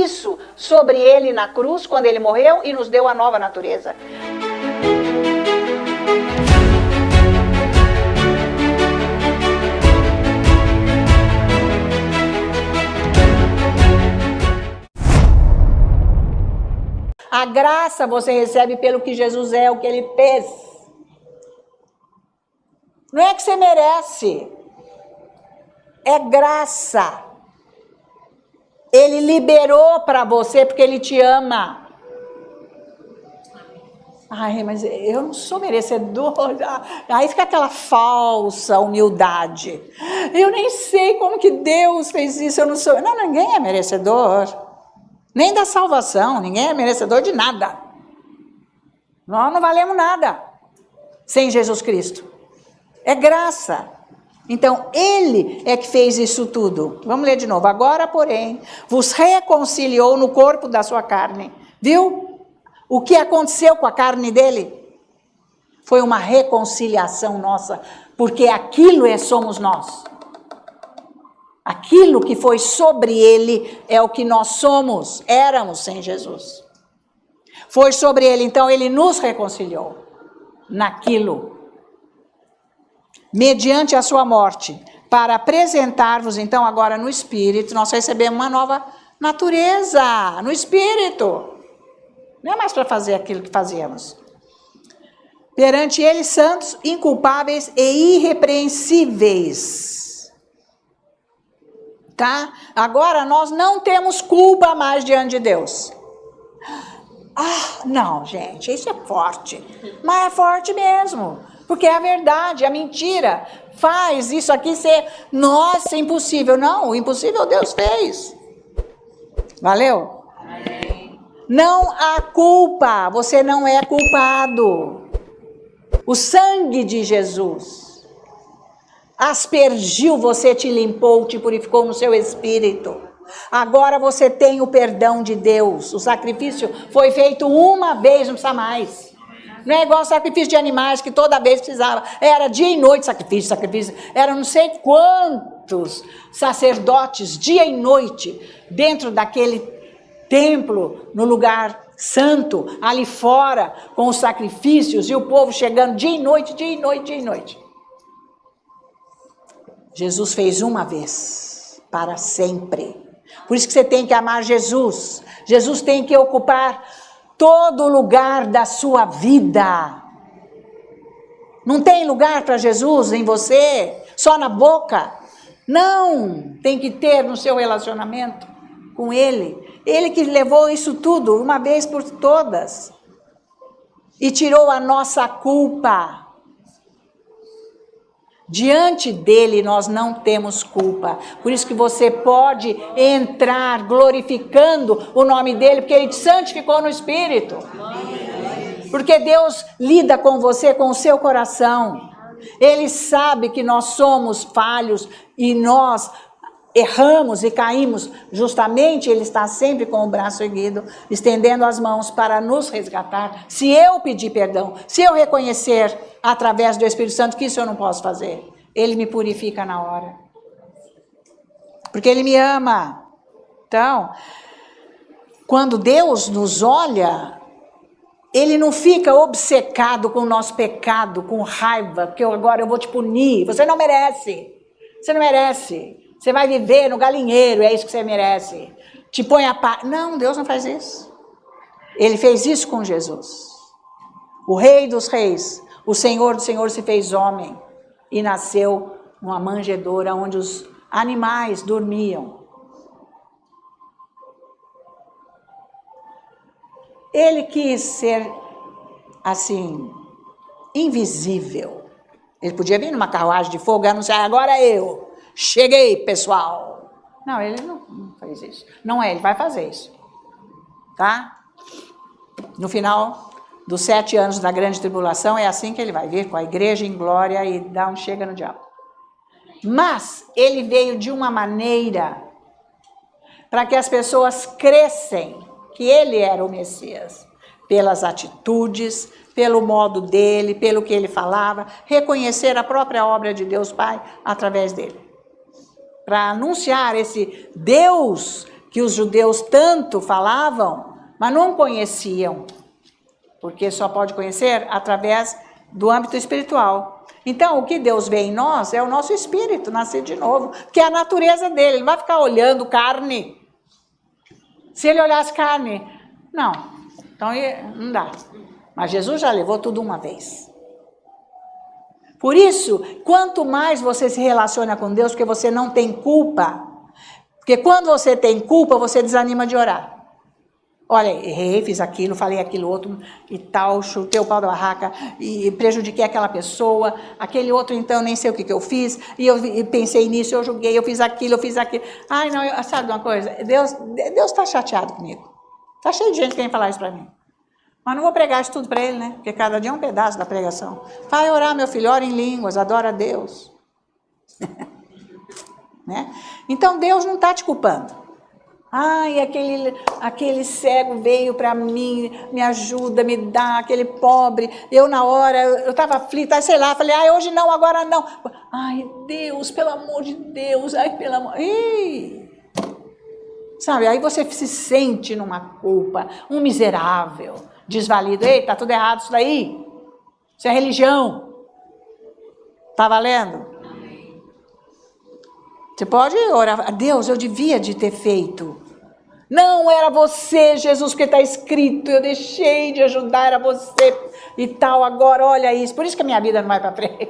isso sobre ele na cruz, quando ele morreu, e nos deu a nova natureza. A graça você recebe pelo que Jesus é, o que ele fez. Não é que você merece. É graça. Ele liberou para você porque ele te ama. Ai, mas eu não sou merecedor. Aí fica aquela falsa humildade. Eu nem sei como que Deus fez isso. Eu não sou. Não, ninguém é merecedor. Nem da salvação, ninguém é merecedor de nada. Nós não valemos nada sem Jesus Cristo. É graça. Então, ele é que fez isso tudo. Vamos ler de novo. Agora, porém, vos reconciliou no corpo da sua carne. Viu? O que aconteceu com a carne dele? Foi uma reconciliação nossa, porque aquilo somos nós. Aquilo que foi sobre ele é o que nós somos, éramos sem Jesus. Foi sobre ele, então ele nos reconciliou naquilo, mediante a sua morte, para apresentar-vos então agora no Espírito, nós recebemos uma nova natureza, no Espírito. Não é mais para fazer aquilo que fazíamos. Perante ele, santos, inculpáveis e irrepreensíveis. Tá? Agora nós não temos culpa mais diante de Deus. Ah, não, gente, isso é forte. Mas é forte mesmo. Porque é a verdade, a mentira faz isso aqui ser, nossa, impossível. Não, o impossível Deus fez. Valeu? Amém. Não há culpa, você não é culpado. O sangue de Jesus aspergiu, você te limpou, te purificou no seu espírito. Agora você tem o perdão de Deus. O sacrifício foi feito uma vez, não precisa mais. Não é igual sacrifício de animais, que toda vez precisava. Era dia e noite sacrifício. Era não sei quantos sacerdotes, dia e noite, dentro daquele templo, no lugar santo, ali fora, com os sacrifícios, e o povo chegando dia e noite, dia e noite, dia e noite. Jesus fez uma vez, para sempre. Por isso que você tem que amar Jesus. Jesus tem que ocupar todo o lugar da sua vida. Não tem lugar para Jesus em você, só na boca. Não, tem que ter no seu relacionamento com Ele. Ele que levou isso tudo, uma vez por todas. E tirou a nossa culpa. Diante dele nós não temos culpa. Por isso que você pode entrar glorificando o nome dele, porque ele te santificou no Espírito. Porque Deus lida com você, com o seu coração. Ele sabe que nós somos falhos e nós erramos e caímos. Justamente ele está sempre com o braço erguido, estendendo as mãos para nos resgatar. Se eu pedir perdão, se eu reconhecer através do Espírito Santo que isso eu não posso fazer, ele me purifica na hora. Porque ele me ama. Então, quando Deus nos olha, ele não fica obcecado com o nosso pecado, com raiva, porque agora eu vou te punir. Você não merece. Você não merece. Você vai viver no galinheiro, é isso que você merece. Te põe a paz. Não, Deus não faz isso. Ele fez isso com Jesus. O Rei dos Reis, o Senhor dos Senhores se fez homem e nasceu numa manjedoura onde os animais dormiam. Ele quis ser, assim, invisível. Ele podia vir numa carruagem de fogo e anunciar, agora eu. Cheguei, pessoal. Não, ele não fez isso. Não é, ele vai fazer isso. Tá? No final dos 7 anos da grande tribulação, é assim que ele vai vir com a igreja em glória e dar um chega no diabo. Mas ele veio de uma maneira para que as pessoas crescem que ele era o Messias. Pelas atitudes, pelo modo dele, pelo que ele falava, reconhecer a própria obra de Deus Pai através dele. Para anunciar esse Deus que os judeus tanto falavam, mas não conheciam, porque só pode conhecer através do âmbito espiritual. Então, o que Deus vê em nós é o nosso espírito, nascer de novo, que é a natureza dele. Ele não vai ficar olhando carne. Se ele olhasse carne, não. Então, não dá. Mas Jesus já levou tudo uma vez. Por isso, quanto mais você se relaciona com Deus, porque você não tem culpa, porque quando você tem culpa, você desanima de orar. Olha, errei, fiz aquilo, falei aquilo outro e tal, chutei o pau da barraca e prejudiquei aquela pessoa, aquele outro então nem sei o que eu fiz, e eu pensei nisso, eu julguei, eu fiz aquilo. Ai não, sabe uma coisa, Deus está chateado comigo, está cheio de gente que vem falar isso para mim, mas não vou pregar isso tudo para ele, né, porque cada dia é um pedaço da pregação. Vai orar, meu filho, ora em línguas, adora a Deus. Né? Então Deus não está te culpando. Ai, aquele cego veio para mim, me ajuda, me dá, aquele pobre. Eu na hora, eu estava aflita, sei lá, falei, ai, hoje não, agora não. Ai, Deus, pelo amor de Deus, ai, pelo amor... Ih! Sabe, aí você se sente numa culpa, um miserável, desvalido. Ei, tá tudo errado isso daí. Isso é religião. Tá valendo? Você pode orar, Deus, eu devia de ter feito. Não era você, Jesus, porque está escrito, eu deixei de ajudar, era você e tal, agora olha isso. Por isso que a minha vida não vai para frente.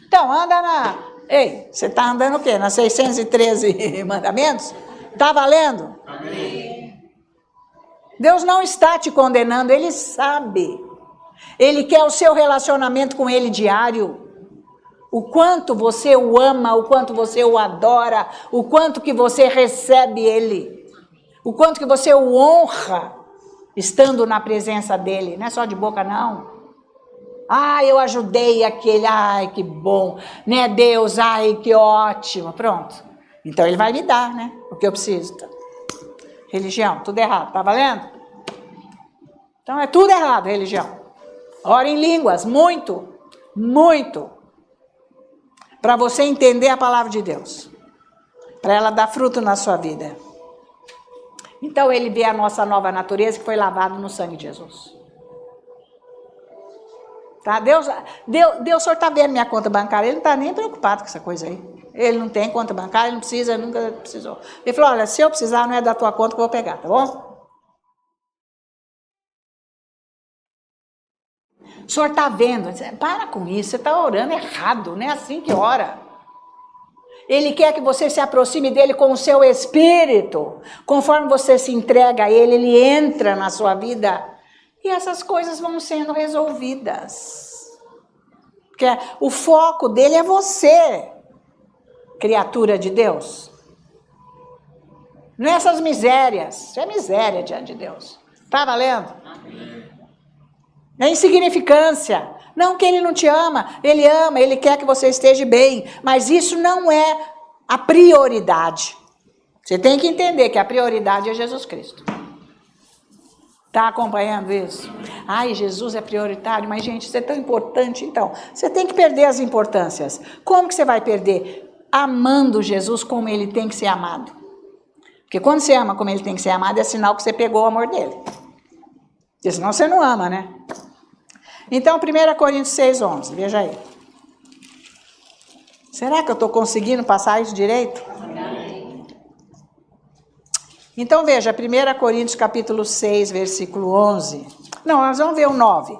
Então, anda na... Ei, você está andando o quê? Nas 613 mandamentos? Está valendo? Amém. Deus não está te condenando, Ele sabe. Ele quer o seu relacionamento com Ele diário. O quanto você o ama, o quanto você o adora, o quanto que você recebe Ele, o quanto que você o honra, estando na presença dEle, não é só de boca não. Ah, eu ajudei aquele, ai que bom, né Deus, ai que ótimo, pronto. Então Ele vai me dar, né, o que eu preciso. Religião, tudo errado, tá valendo? Então é tudo errado, religião. Ora em línguas, muito, muito. Para você entender a palavra de Deus, para ela dar fruto na sua vida. Então Ele vê a nossa nova natureza que foi lavada no sangue de Jesus. Tá? Deus, o senhor está vendo minha conta bancária, Ele não está nem preocupado com essa coisa aí. Ele não tem conta bancária, ele não precisa, ele nunca precisou. Ele falou, olha, se eu precisar, não é da tua conta que eu vou pegar, tá bom? O senhor está vendo, para com isso, você está orando errado, não é assim que ora. Ele quer que você se aproxime dele com o seu espírito, conforme você se entrega a ele, ele entra na sua vida, e essas coisas vão sendo resolvidas. Porque o foco dele é você, criatura de Deus. Não é essas misérias, isso é miséria diante de Deus. Está valendo? Amém. É insignificância, não que Ele não te ama, Ele quer que você esteja bem, mas isso não é a prioridade. Você tem que entender que a prioridade é Jesus Cristo. Está acompanhando isso? Ai, Jesus é prioritário, mas gente, isso é tão importante, então, você tem que perder as importâncias. Como que você vai perder? Amando Jesus como Ele tem que ser amado. Porque quando você ama como Ele tem que ser amado, é sinal que você pegou o amor dEle. Porque senão você não ama, né? Então, 1 Coríntios 6:11, veja aí. Será que eu estou conseguindo passar isso direito? Então, veja, 1 Coríntios capítulo 6, versículo 11. Não, nós vamos ver o 9.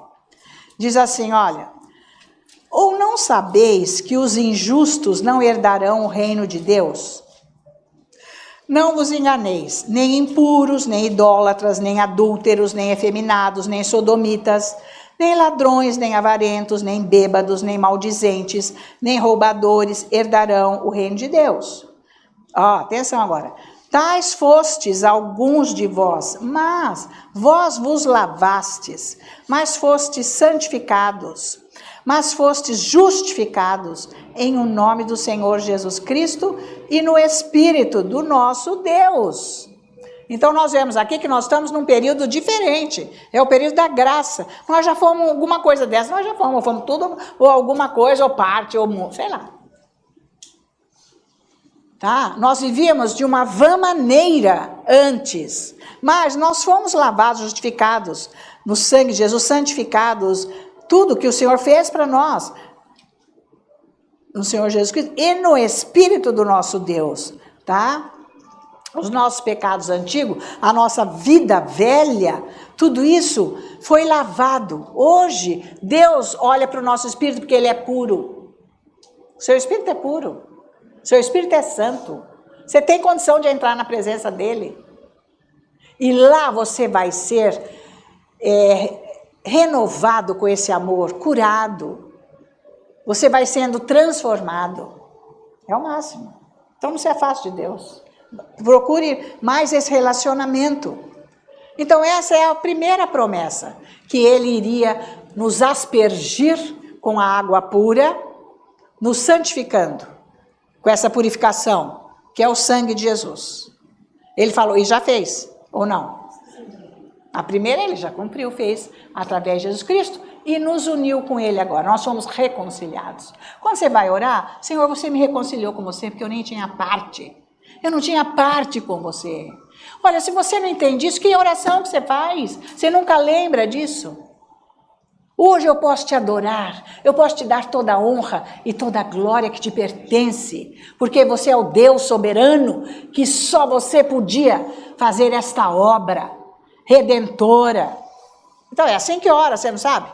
Diz assim, olha. Ou não sabeis que os injustos não herdarão o reino de Deus? Não vos enganeis, nem impuros, nem idólatras, nem adúlteros, nem efeminados, nem sodomitas, nem ladrões, nem avarentos, nem bêbados, nem maldizentes, nem roubadores herdarão o reino de Deus. Ó, atenção agora. Tais fostes alguns de vós, mas vós vos lavastes, mas fostes santificados, mas fostes justificados em o nome do Senhor Jesus Cristo e no Espírito do nosso Deus. Então nós vemos aqui que nós estamos num período diferente, é o período da graça. Nós já fomos alguma coisa dessa, nós já fomos tudo, ou alguma coisa, ou parte, ou sei lá. tá? Nós vivíamos de uma vã maneira antes, mas nós fomos lavados, justificados no sangue de Jesus, santificados, tudo que o Senhor fez para nós, no Senhor Jesus Cristo e no Espírito do nosso Deus, tá? Os nossos pecados antigos, a nossa vida velha, tudo isso foi lavado. Hoje, Deus olha para o nosso espírito porque ele é puro. O seu espírito é puro. O seu espírito é santo. Você tem condição de entrar na presença dele. E lá você vai ser renovado com esse amor, curado. Você vai sendo transformado. É o máximo. Então não se afaste de Deus. Procure mais esse relacionamento. Então essa é a primeira promessa, que ele iria nos aspergir com a água pura, nos santificando, com essa purificação, que é o sangue de Jesus. Ele falou, e já fez, ou não? A primeira ele já cumpriu, fez através de Jesus Cristo e nos uniu com ele agora. Nós somos reconciliados. Quando você vai orar, Senhor, você me reconciliou com você porque eu nem tinha parte. Eu não tinha parte com você. Olha, se você não entende isso, que oração que você faz? Você nunca lembra disso? Hoje eu posso te adorar, eu posso te dar toda a honra e toda a glória que te pertence, porque você é o Deus soberano, que só você podia fazer esta obra redentora. Então é assim que ora, você não sabe?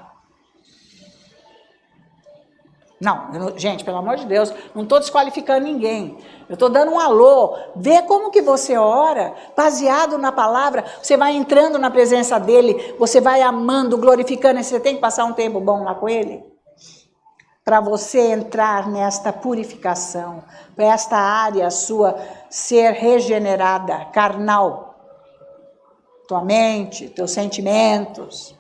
Não, gente, pelo amor de Deus, não estou desqualificando ninguém. Eu estou dando um alô. Vê como que você ora, baseado na palavra. Você vai entrando na presença dele, você vai amando, glorificando. E você tem que passar um tempo bom lá com ele. Para você entrar nesta purificação, para esta área sua ser regenerada, carnal. Tua mente, teus sentimentos.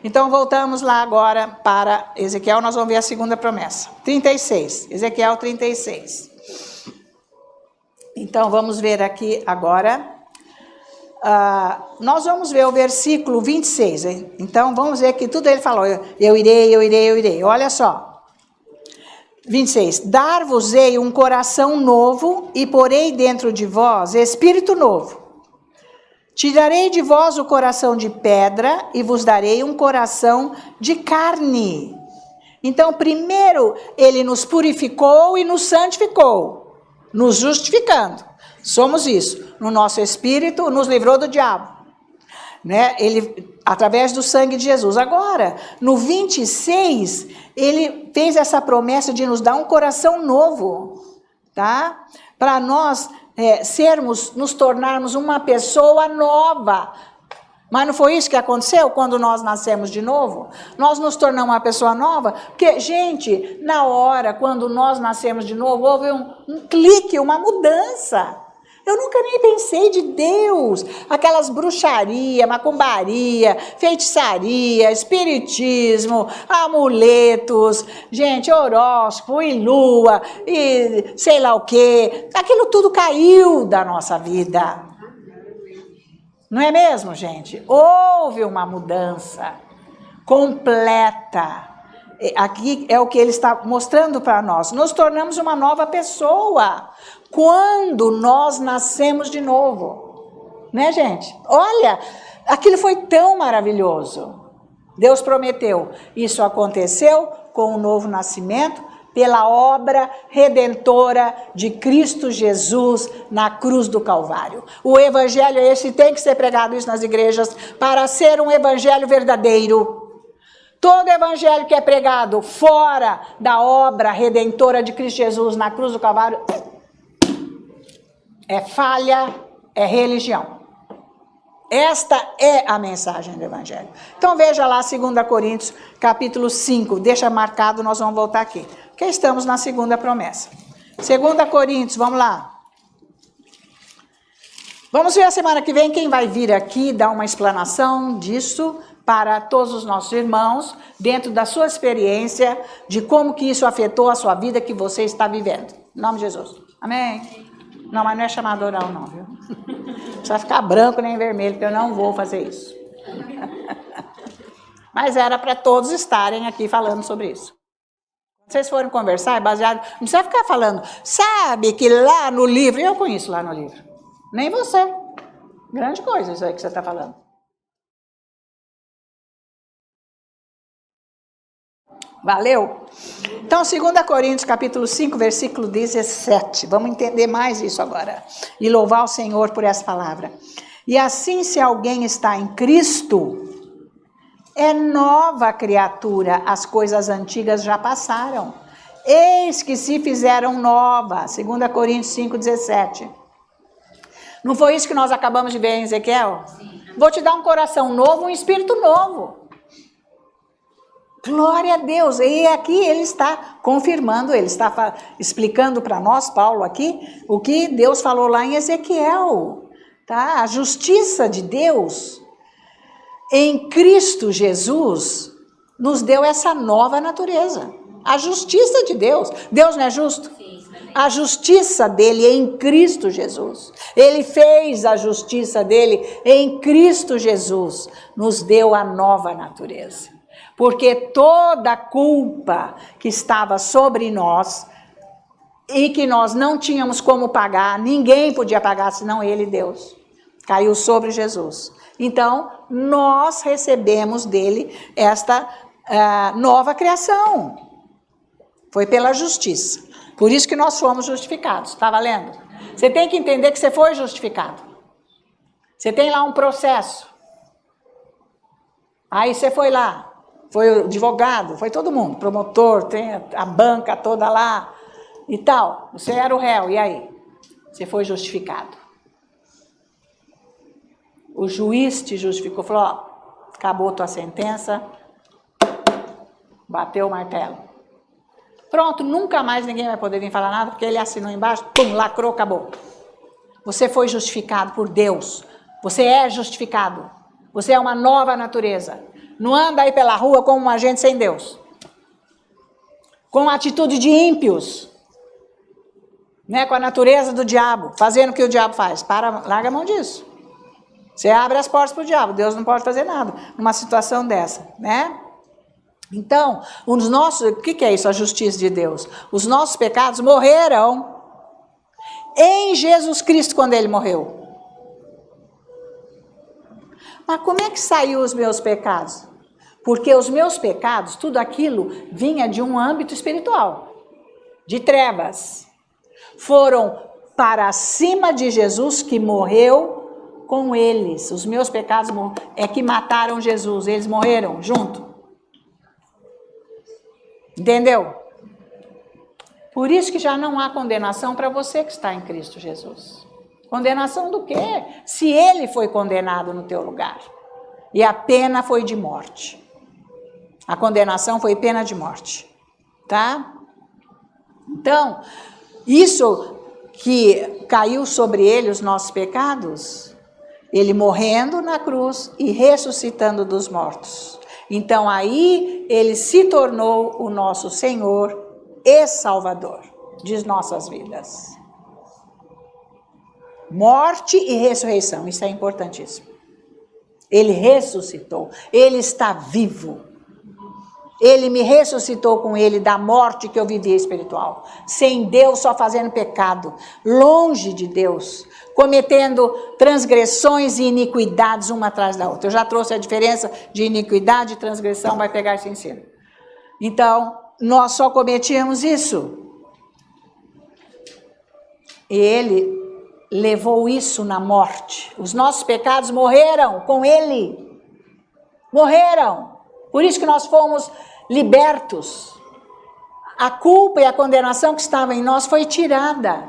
Então, voltamos lá agora para Ezequiel, nós vamos ver a segunda promessa. 36, Ezequiel 36. Então, vamos ver aqui agora. Nós vamos ver o versículo 26. Hein? Então, vamos ver que tudo ele falou. Eu irei. Olha só. 26. Dar-vos-ei um coração novo e porei dentro de vós espírito novo. Tirarei de vós o coração de pedra e vos darei um coração de carne. Então, primeiro, ele nos purificou e nos santificou, nos justificando. Somos isso. No nosso espírito, nos livrou do diabo. Né? Ele, através do sangue de Jesus. Agora, no 26, ele fez essa promessa de nos dar um coração novo. Tá? Para nós... nos tornarmos uma pessoa nova. Mas não foi isso que aconteceu quando nós nascemos de novo? Nós nos tornamos uma pessoa nova, porque, gente, na hora, quando nós nascemos de novo, houve um clique, uma mudança. Eu nunca nem pensei de Deus, aquelas bruxaria, macumbaria, feitiçaria, espiritismo, amuletos, gente, horóscopo e lua, e sei lá o quê. Aquilo tudo caiu da nossa vida. Não é mesmo, gente? Houve uma mudança completa. Aqui é o que ele está mostrando para nós. Nos tornamos uma nova pessoa quando nós nascemos de novo. Né, gente? Olha, aquilo foi tão maravilhoso. Deus prometeu. Isso aconteceu com o novo nascimento pela obra redentora de Cristo Jesus na cruz do Calvário. O evangelho esse tem que ser pregado isso nas igrejas para ser um evangelho verdadeiro. Todo evangelho que é pregado fora da obra redentora de Cristo Jesus na cruz do Calvário é falha, é religião. Esta é a mensagem do evangelho. Então veja lá 2 Coríntios capítulo 5, deixa marcado, nós vamos voltar aqui. Porque estamos na segunda promessa. 2 Coríntios, vamos lá. Vamos ver a semana que vem quem vai vir aqui dar uma explanação disso para todos os nossos irmãos, dentro da sua experiência, de como que isso afetou a sua vida que você está vivendo. Em nome de Jesus. Amém? Não, mas não é chamado oral não, viu? Não precisa ficar branco nem vermelho, porque eu não vou fazer isso. Mas era para todos estarem aqui falando sobre isso. vocês forem conversar, é baseado, não precisa ficar falando, sabe que lá no livro, eu conheço lá no livro, nem você, grande coisa isso aí que você está falando. Valeu? Então, 2 Coríntios, capítulo 5, versículo 17. Vamos entender mais isso agora. E louvar o Senhor por essa palavra. E assim, se alguém está em Cristo, é nova criatura. As coisas antigas já passaram. Eis que se fizeram novas. 2 Coríntios 5, 17. Não foi isso que nós acabamos de ver em Ezequiel? Sim. Vou te dar um coração novo, um espírito novo. Glória a Deus, e aqui ele está confirmando, ele está explicando para nós, Paulo aqui, o que Deus falou lá em Ezequiel, tá? A justiça de Deus em Cristo Jesus nos deu essa nova natureza, a justiça de Deus. Deus não é justo? A justiça dele em Cristo Jesus, ele fez a justiça dele em Cristo Jesus, nos deu a nova natureza. Porque toda a culpa que estava sobre nós e que nós não tínhamos como pagar, ninguém podia pagar senão ele, Deus, caiu sobre Jesus. Então, nós recebemos dele esta nova criação. Foi pela justiça. Por isso que nós fomos justificados. Está valendo? Você tem que entender que você foi justificado. Você tem lá um processo. Aí você foi lá. Foi o advogado, foi todo mundo, promotor, tem a banca toda lá e tal. Você era o réu, e aí? Você foi justificado. O juiz te justificou, falou, ó, acabou tua sentença, bateu o martelo. Pronto, nunca mais ninguém vai poder vir falar nada, porque ele assinou embaixo, pum, lacrou, acabou. Você foi justificado por Deus, você é justificado, você é uma nova natureza. Não anda aí pela rua como um agente sem Deus. Com atitude de ímpios. Né? Com a natureza do diabo. Fazendo o que o diabo faz. Larga a mão disso. Você abre as portas para o diabo. Deus não pode fazer nada numa situação dessa. Né? Então, o que é isso? A justiça de Deus. Os nossos pecados morreram em Jesus Cristo quando ele morreu. Mas como é que saiu os meus pecados? Porque os meus pecados, tudo aquilo, vinha de um âmbito espiritual, de trevas. Foram para cima de Jesus que morreu com eles. Os meus pecados é que mataram Jesus, eles morreram junto. Entendeu? Por isso que já não há condenação para você que está em Cristo Jesus. Condenação do quê? Se ele foi condenado no teu lugar. E a pena foi de morte. A condenação foi pena de morte. Tá? Então, isso que caiu sobre ele, os nossos pecados, ele morrendo na cruz e ressuscitando dos mortos. Então, aí, ele se tornou o nosso Senhor e Salvador de nossas vidas. Morte e ressurreição, isso é importantíssimo. Ele ressuscitou, ele está vivo. Ele me ressuscitou com ele da morte que eu vivia espiritual. Sem Deus, só fazendo pecado, longe de Deus, cometendo transgressões e iniquidades uma atrás da outra. Eu já trouxe a diferença de iniquidade e transgressão, vai pegar isso em cima. Então, nós só cometíamos isso. E ele levou isso na morte. Os nossos pecados morreram com ele. Morreram. Por isso que nós fomos libertos. A culpa e a condenação que estava em nós foi tirada.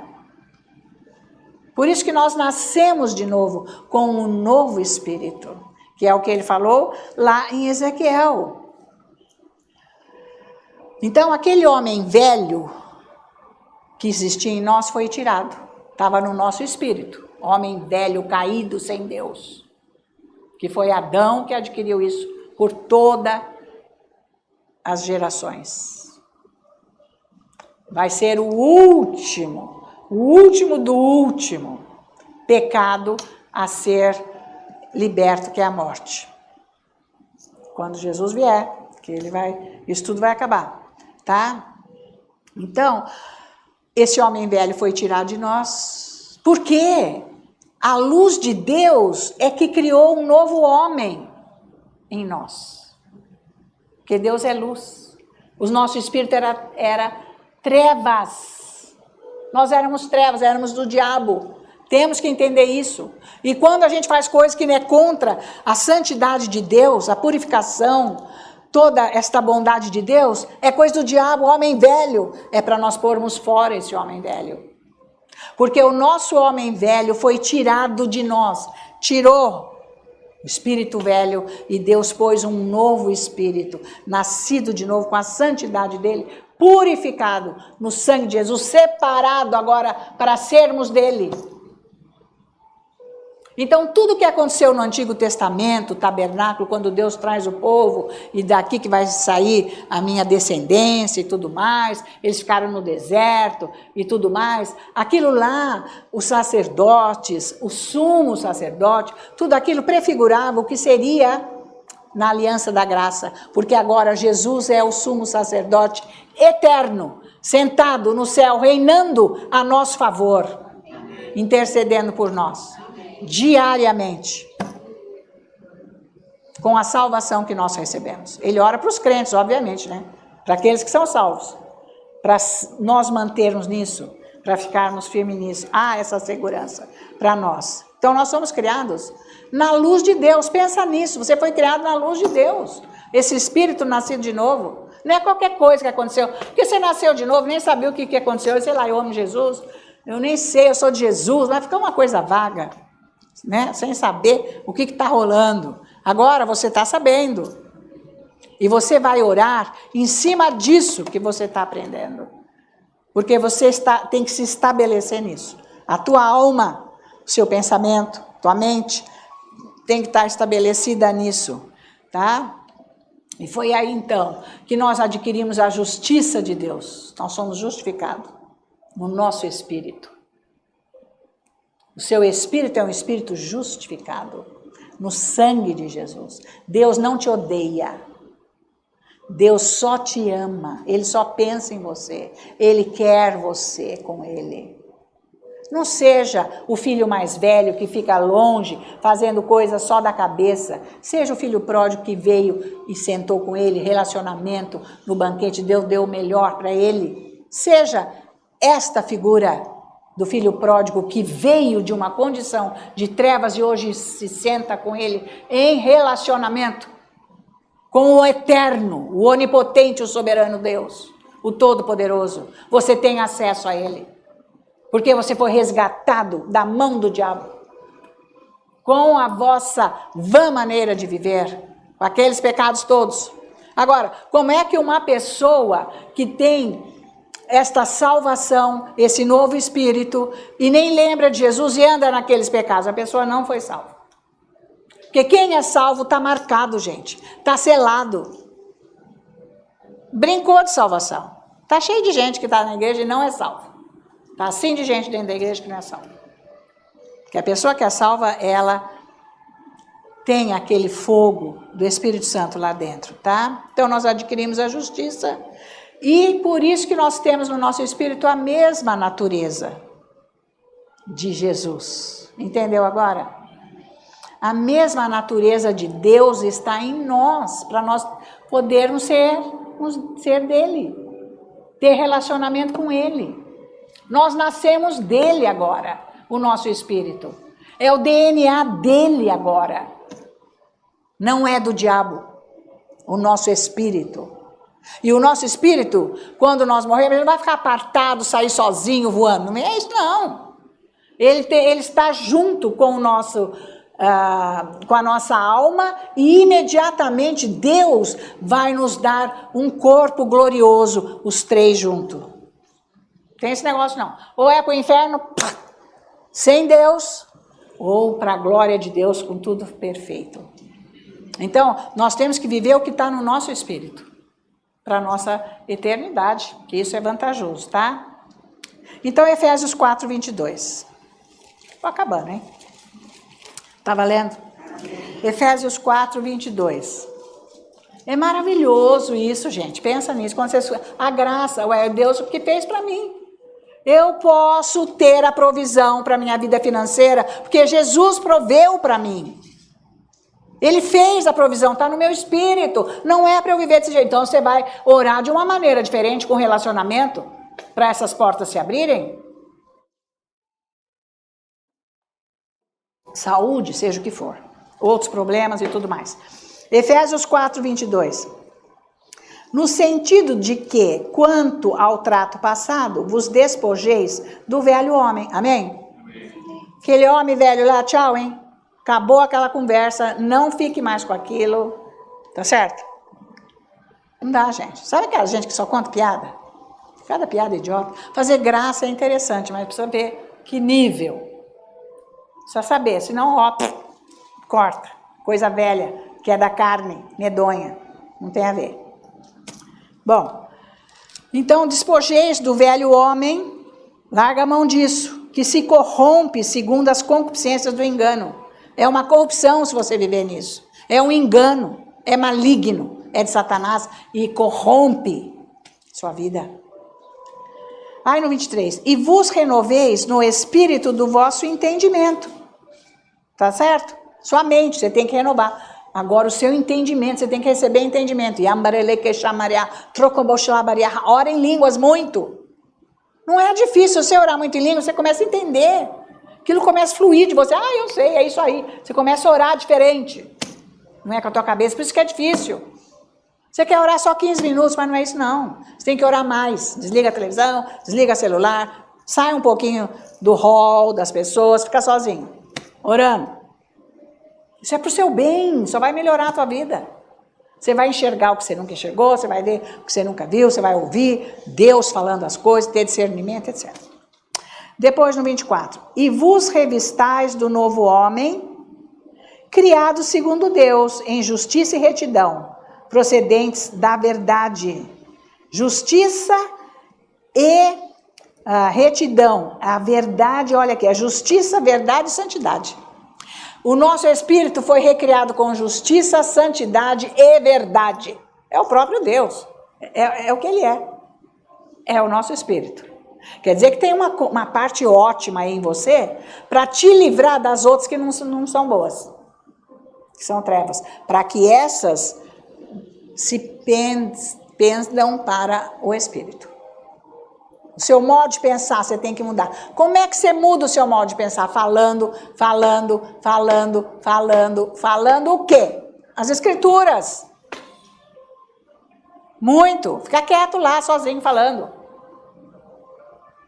Por isso que nós nascemos de novo com um novo espírito, que é o que ele falou lá em Ezequiel. Então, aquele homem velho que existia em nós foi tirado. Estava no nosso espírito, homem velho, caído, sem Deus. Que foi Adão que adquiriu isso por todas as gerações. Vai ser o último do último pecado a ser liberto, que é a morte. Quando Jesus vier, que ele vai, isso tudo vai acabar, tá? Então, esse homem velho foi tirado de nós. Por quê? A luz de Deus é que criou um novo homem em nós. Porque Deus é luz. O nosso espírito era trevas. Nós éramos trevas, éramos do diabo. Temos que entender isso. E quando a gente faz coisas que é contra a santidade de Deus, a purificação, toda esta bondade de Deus, é coisa do diabo. O homem velho é para nós pormos fora esse homem velho. Porque o nosso homem velho foi tirado de nós. Tirou o espírito velho e Deus pôs um novo espírito, nascido de novo com a santidade dele, purificado no sangue de Jesus, separado agora para sermos dele. Então, tudo que aconteceu no Antigo Testamento, o tabernáculo, quando Deus traz o povo, e daqui que vai sair a minha descendência e tudo mais, eles ficaram no deserto e tudo mais, aquilo lá, os sacerdotes, o sumo sacerdote, tudo aquilo prefigurava o que seria na aliança da graça, porque agora Jesus é o sumo sacerdote eterno, sentado no céu, reinando a nosso favor, intercedendo por nós. Diariamente, com a salvação que nós recebemos. Ele ora para os crentes, obviamente, né? Para aqueles que são salvos, para nós mantermos nisso, para ficarmos firmes nisso. Essa segurança para nós. Então nós somos criados na luz de Deus. Pensa nisso, você foi criado na luz de Deus. Esse espírito nascido de novo, não é qualquer coisa que aconteceu, porque você nasceu de novo, nem sabia o que aconteceu, sei lá, eu amo Jesus, eu nem sei, eu sou de Jesus, vai ficar uma coisa vaga. Né? Sem saber o que está rolando. Agora você está sabendo. E você vai orar em cima disso que você está aprendendo. Porque você tem que se estabelecer nisso. A tua alma, o seu pensamento, tua mente, tem que estar estabelecida nisso. Tá? E foi aí então que nós adquirimos a justiça de Deus. Nós somos justificados no nosso espírito. O seu espírito é um espírito justificado no sangue de Jesus. Deus não te odeia. Deus só te ama. Ele só pensa em você. Ele quer você com ele. Não seja o filho mais velho que fica longe, fazendo coisas só da cabeça. Seja o filho pródigo que veio e sentou com ele, relacionamento no banquete, Deus deu o melhor para ele. Seja esta figura do filho pródigo que veio de uma condição de trevas e hoje se senta com ele em relacionamento com o eterno, o onipotente, o soberano Deus, o todo-poderoso. Você tem acesso a ele, porque você foi resgatado da mão do diabo, com a vossa vã maneira de viver, com aqueles pecados todos. Agora, como é que uma pessoa que tem esta salvação, esse novo espírito, e nem lembra de Jesus e anda naqueles pecados, a pessoa não foi salva. Porque quem é salvo está marcado, gente, está selado. Brincou de salvação. Está cheio de gente que está na igreja e não é salva. Está assim de gente dentro da igreja que não é salva. Porque a pessoa que é salva, ela tem aquele fogo do Espírito Santo lá dentro, tá? Então nós adquirimos a justiça. E por isso que nós temos no nosso espírito a mesma natureza de Jesus. Entendeu agora? A mesma natureza de Deus está em nós, para nós podermos ser dele, ter relacionamento com ele. Nós nascemos dele agora, o nosso espírito. É o DNA dele agora. Não é do diabo, o nosso espírito. E o nosso espírito, quando nós morrermos, ele não vai ficar apartado, sair sozinho, voando. Não é isso, não. Ele está junto com o nosso, com a nossa alma e imediatamente Deus vai nos dar um corpo glorioso, os três juntos. Tem esse negócio não. Ou é para o inferno, sem Deus, ou para a glória de Deus, com tudo perfeito. Então, nós temos que viver o que está no nosso espírito, para a nossa eternidade, que isso é vantajoso, tá? Então, Efésios 4, 22. Estou acabando, hein? Tá valendo? Efésios 4, 22. É maravilhoso isso, gente. Pensa nisso. Quando você, a graça, é Deus que fez para mim. Eu posso ter a provisão para minha vida financeira, porque Jesus proveu para mim. Ele fez a provisão, está no meu espírito. Não é para eu viver desse jeito. Então você vai orar de uma maneira diferente com relacionamento para essas portas se abrirem. Saúde, seja o que for. Outros problemas e tudo mais. Efésios 4, 22. No sentido de que, quanto ao trato passado, vos despojeis do velho homem. Amém? Aquele homem velho lá, tchau, hein? Acabou aquela conversa, não fique mais com aquilo. Tá certo? Não dá, gente. Sabe aquela gente que só conta piada? Cada piada é idiota. Fazer graça é interessante, mas precisa ver que nível. Precisa saber, senão, ó, corta. Coisa velha, que é da carne, medonha. Não tem a ver. Bom, então despojeis do velho homem, larga a mão disso, que se corrompe segundo as concupiscências do engano. É uma corrupção se você viver nisso. É um engano, é maligno, é de Satanás e corrompe sua vida. Aí no 23, e vos renoveis no espírito do vosso entendimento. Tá certo? Sua mente, você tem que renovar. Agora o seu entendimento, você tem que receber entendimento. Ora em línguas muito. Não é difícil você orar muito em línguas, você começa a entender. Aquilo começa a fluir de você. Ah, eu sei, é isso aí. Você começa a orar diferente. Não é com a tua cabeça, por isso que é difícil. Você quer orar só 15 minutos, mas não é isso não. Você tem que orar mais. Desliga a televisão, desliga o celular, sai um pouquinho do hall das pessoas, fica sozinho, orando. Isso é para o seu bem, só vai melhorar a tua vida. Você vai enxergar o que você nunca enxergou, você vai ver o que você nunca viu, você vai ouvir Deus falando as coisas, ter discernimento, etc. Depois no 24. E vos revistais do novo homem, criado segundo Deus, em justiça e retidão, procedentes da verdade. Justiça e retidão. A verdade, olha aqui, a justiça, verdade e santidade. O nosso espírito foi recriado com justiça, santidade e verdade. É o próprio Deus. É o que ele é. É o nosso espírito. Quer dizer que tem uma parte ótima aí em você para te livrar das outras que não são boas. Que são trevas. Para que essas se pendam para o espírito. O seu modo de pensar você tem que mudar. Como é que você muda o seu modo de pensar? Falando o quê? As escrituras. Muito. Fica quieto lá, sozinho, falando.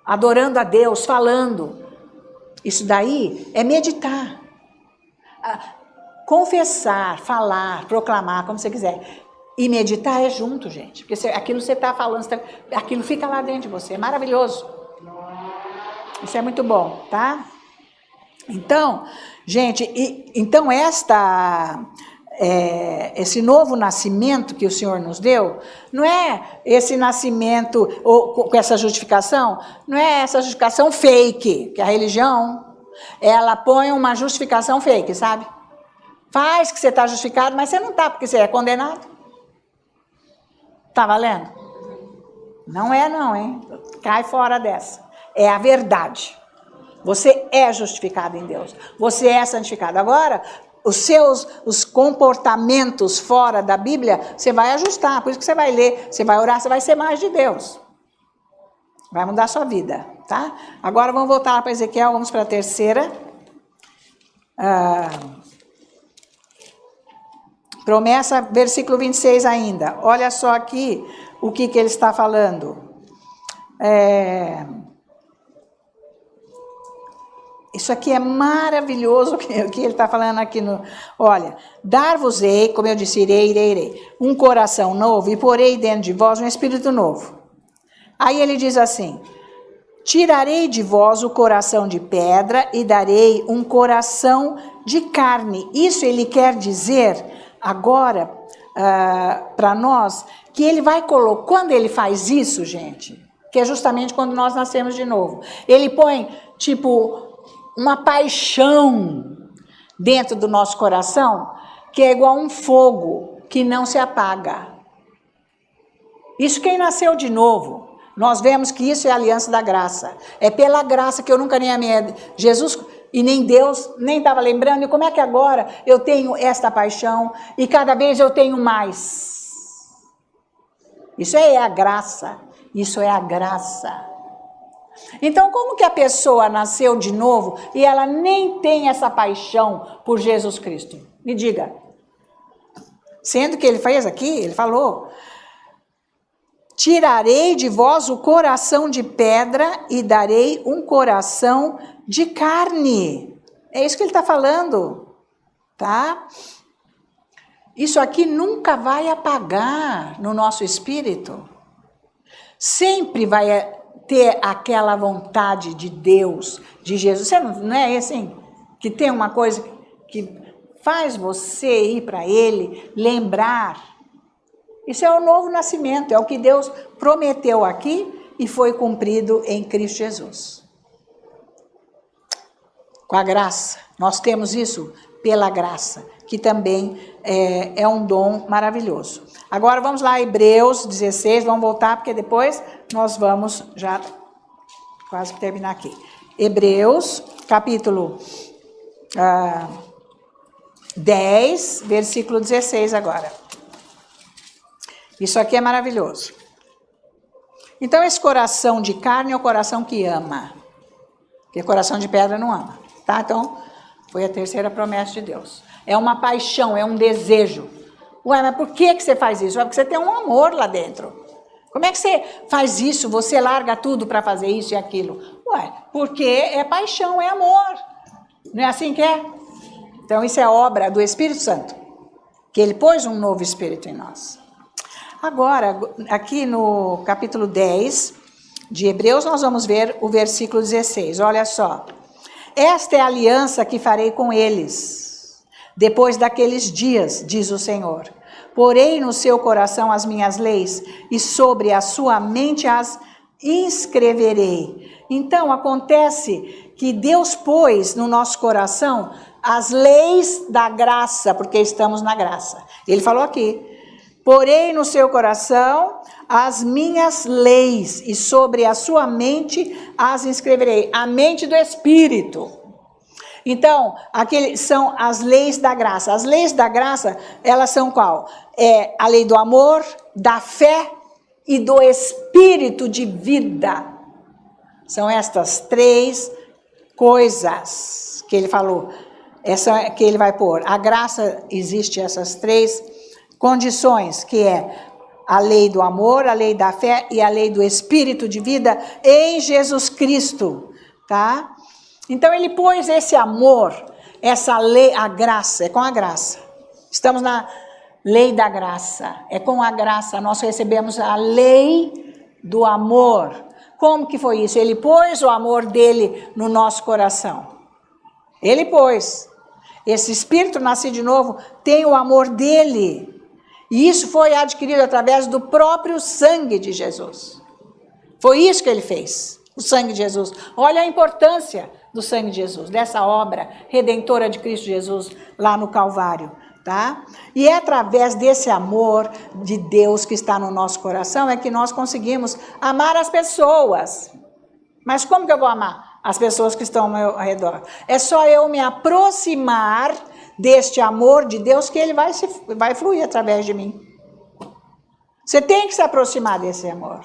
Adorando a Deus, falando. Isso daí é meditar. Confessar, falar, proclamar, como você quiser. E meditar é junto, gente. Porque aquilo que você está falando, aquilo fica lá dentro de você. É maravilhoso. Isso é muito bom, tá? Então, gente, então esse novo nascimento que o Senhor nos deu, não é esse nascimento ou com essa justificação, não é essa justificação fake, que a religião, ela põe uma justificação fake, sabe? Faz que você está justificado, mas você não está, porque você é condenado. Tá valendo? Não é não, hein? Cai fora dessa. É a verdade. Você é justificado em Deus. Você é santificado. Agora, os comportamentos fora da Bíblia, você vai ajustar. Por isso que você vai ler, você vai orar, você vai ser mais de Deus. Vai mudar a sua vida, tá? Agora vamos voltar para Ezequiel, vamos para a terceira. Promessa, versículo 26 ainda. Olha só aqui o que ele está falando. Isso aqui é maravilhoso, o que ele está falando aqui. Olha, dar-vos-ei, como eu disse, irei, um coração novo e porei dentro de vós um espírito novo. Aí ele diz assim, tirarei de vós o coração de pedra e darei um coração de carne. Isso ele quer dizer agora para nós que ele vai colocar, quando ele faz isso, gente, que é justamente quando nós nascemos de novo, ele põe tipo uma paixão dentro do nosso coração que é igual um fogo que não se apaga. Isso quem nasceu de novo. Nós vemos que isso é a aliança da graça. É pela graça que eu nunca nem amei Jesus e nem Deus, nem estava lembrando. E como é que agora eu tenho esta paixão e cada vez eu tenho mais? Isso é a graça. Isso é a graça. Então, como que a pessoa nasceu de novo e ela nem tem essa paixão por Jesus Cristo? Me diga. Sendo que ele fez aqui, ele falou: tirarei de vós o coração de pedra e darei um coração de carne. É isso que ele está falando, tá? Isso aqui nunca vai apagar no nosso espírito. Sempre vai ter aquela vontade de Deus, de Jesus. Você não é assim? Que tem uma coisa que faz você ir para Ele, lembrar. Isso é o novo nascimento, é o que Deus prometeu aqui e foi cumprido em Cristo Jesus. Com a graça, nós temos isso pela graça, que também é um dom maravilhoso. Agora vamos lá, Hebreus 16, vamos voltar, porque depois nós vamos já quase terminar aqui. Hebreus, capítulo 10, versículo 16 agora. Isso aqui é maravilhoso. Então, esse coração de carne é o coração que ama. Porque coração de pedra não ama. Tá? Então, foi a terceira promessa de Deus. É uma paixão, é um desejo. Ué, mas por que você faz isso? É porque você tem um amor lá dentro. Como é que você faz isso? Você larga tudo para fazer isso e aquilo? Ué, porque é paixão, é amor. Não é assim que é? Então, isso é obra do Espírito Santo. Que Ele pôs um novo Espírito em nós. Agora, aqui no capítulo 10 de Hebreus, nós vamos ver o versículo 16. Olha só. Esta é a aliança que farei com eles, depois daqueles dias, diz o Senhor. Porei no seu coração as minhas leis, e sobre a sua mente as inscreverei. Então, acontece que Deus pôs no nosso coração as leis da graça, porque estamos na graça. Ele falou aqui: porei no seu coração as minhas leis, e sobre a sua mente as inscreverei. A mente do Espírito. Então, são as leis da graça. As leis da graça, elas são qual? É a lei do amor, da fé e do Espírito de vida. São estas três coisas que ele falou. Essa que ele vai pôr. A graça, existe essas três condições, que é a lei do amor, a lei da fé e a lei do Espírito de vida em Jesus Cristo, tá? Então ele pôs esse amor, essa lei, a graça, é com a graça. Estamos na lei da graça, é com a graça nós recebemos a lei do amor. Como que foi isso? Ele pôs o amor dele no nosso coração. Ele pôs. Esse Espírito nascido de novo tem o amor dele. E isso foi adquirido através do próprio sangue de Jesus. Foi isso que ele fez, o sangue de Jesus. Olha a importância do sangue de Jesus, dessa obra redentora de Cristo Jesus lá no Calvário, tá? E é através desse amor de Deus que está no nosso coração é que nós conseguimos amar as pessoas. Mas como que eu vou amar as pessoas que estão ao meu redor? É só eu me aproximar deste amor de Deus que ele vai fluir através de mim. Você tem que se aproximar desse amor.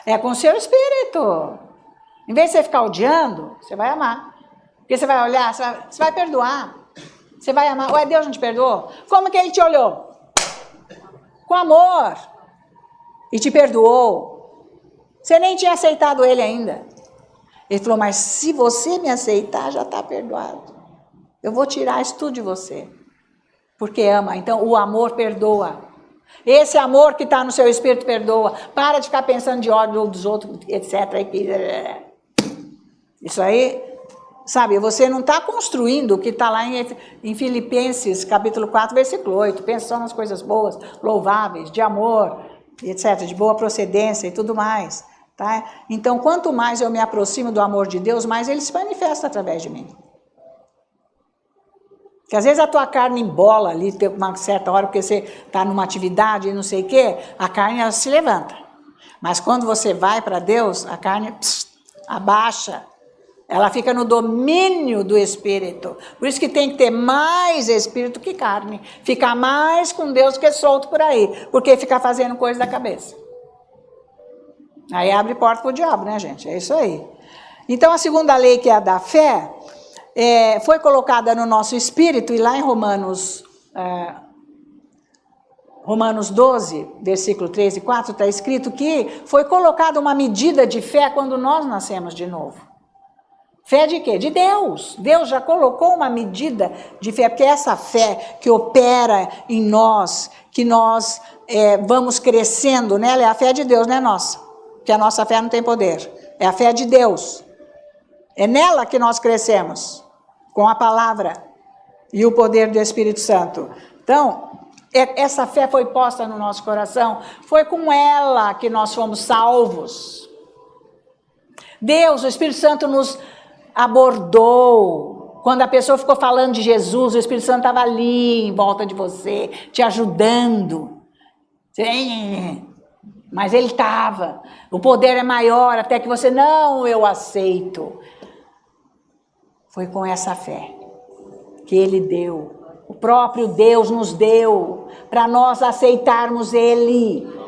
É com o seu espírito. Em vez de você ficar odiando, você vai amar. Porque você vai olhar, você vai perdoar. Você vai amar. Ué, Deus não te perdoou? Como que ele te olhou? Com amor. E te perdoou. Você nem tinha aceitado ele ainda. Ele falou, mas se você me aceitar, já está perdoado. Eu vou tirar isso tudo de você. Porque ama. Então, o amor perdoa. Esse amor que está no seu espírito perdoa. Para de ficar pensando de ódio dos outros, etc. Isso aí, sabe, você não está construindo o que está lá em Filipenses, capítulo 4, versículo 8. Pensa só nas coisas boas, louváveis, de amor, etc., de boa procedência e tudo mais. Tá? Então, quanto mais eu me aproximo do amor de Deus, mais ele se manifesta através de mim. Porque às vezes a tua carne embola ali, tem uma certa hora, porque você está numa atividade e não sei o quê, a carne ela se levanta. Mas quando você vai para Deus, a carne abaixa. Ela fica no domínio do Espírito. Por isso que tem que ter mais Espírito que carne. Ficar mais com Deus que solto por aí. Porque ficar fazendo coisa da cabeça. Aí abre porta para o diabo, né, gente? É isso aí. Então, a segunda lei, que é a da fé, foi colocada no nosso espírito, e lá em Romanos 12, versículo 3 e 4, está escrito que foi colocada uma medida de fé quando nós nascemos de novo. Fé de quê? De Deus. Deus já colocou uma medida de fé, porque essa fé que opera em nós, que nós vamos crescendo nela, é a fé de Deus, não é nossa. Porque a nossa fé não tem poder. É a fé de Deus. É nela que nós crescemos, com a palavra e o poder do Espírito Santo. Então, essa fé foi posta no nosso coração, foi com ela que nós fomos salvos. Deus, o Espírito Santo nos abordou. Quando a pessoa ficou falando de Jesus, o Espírito Santo estava ali em volta de você, te ajudando. Mas ele estava. O poder é maior, até que você, não, eu aceito. Foi com essa fé que ele deu. O próprio Deus nos deu para nós aceitarmos ele.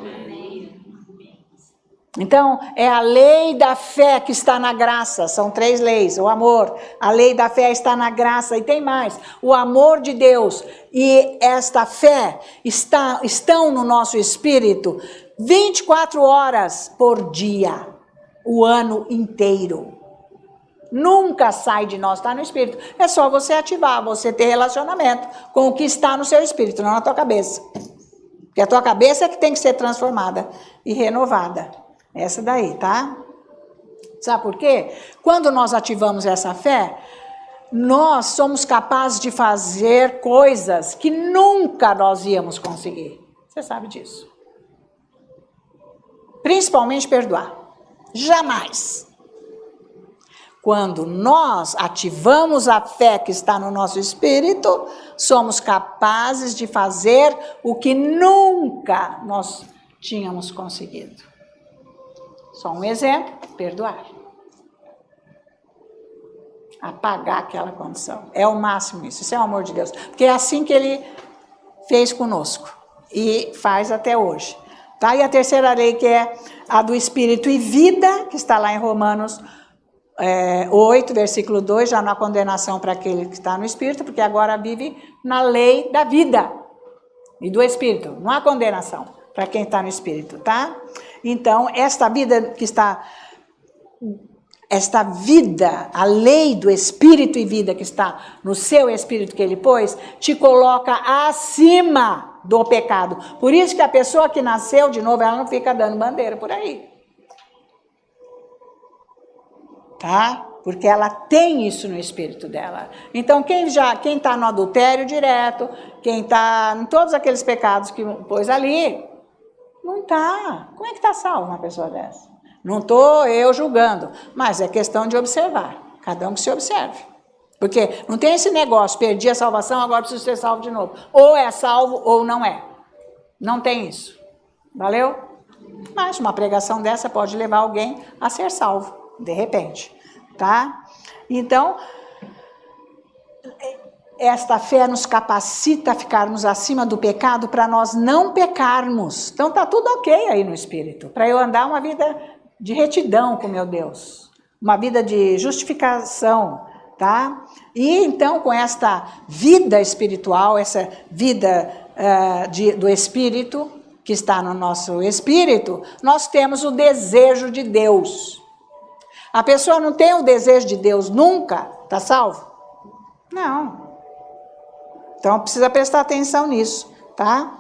Então, é a lei da fé que está na graça. São 3 leis. O amor, a lei da fé está na graça. E tem mais. O amor de Deus e esta fé estão no nosso espírito 24 horas por dia, o ano inteiro. Nunca sai de nós, está no espírito. É só você ativar, você ter relacionamento com o que está no seu espírito, não na tua cabeça. Porque a tua cabeça é que tem que ser transformada e renovada. Essa daí, tá? Sabe por quê? Quando nós ativamos essa fé, nós somos capazes de fazer coisas que nunca nós íamos conseguir. Você sabe disso. Principalmente perdoar. Jamais. Quando nós ativamos a fé que está no nosso espírito, somos capazes de fazer o que nunca nós tínhamos conseguido. Só um exemplo, perdoar. Apagar aquela condição. É o máximo isso, isso é o amor de Deus. Porque é assim que ele fez conosco e faz até hoje. Tá? E a terceira lei, que é a do Espírito e vida, que está lá em Romanos 8, versículo 2, já não há condenação para aquele que está no Espírito, porque agora vive na lei da vida e do Espírito. Não há condenação para quem está no Espírito, tá? Então, esta vida, a lei do Espírito e vida que está no seu Espírito que ele pôs, te coloca acima do pecado. Por isso que a pessoa que nasceu de novo, ela não fica dando bandeira por aí. Tá? Porque ela tem isso no espírito dela. Então, quem está no adultério direto, quem está em todos aqueles pecados que pôs ali, não está. Como é que está salvo uma pessoa dessa? Não estou eu julgando, mas é questão de observar. Cada um que se observe. Porque não tem esse negócio, perdi a salvação, agora preciso ser salvo de novo. Ou é salvo ou não é. Não tem isso. Valeu? Mas uma pregação dessa pode levar alguém a ser salvo. De repente, tá? Então, esta fé nos capacita a ficarmos acima do pecado para nós não pecarmos. Então, tá tudo ok aí no espírito. Para eu andar uma vida de retidão com meu Deus. Uma vida de justificação, tá? E então, com esta vida espiritual, essa vida do espírito, que está no nosso espírito, nós temos o desejo de Deus. A pessoa não tem o desejo de Deus nunca, está salvo? Não. Então, precisa prestar atenção nisso, tá?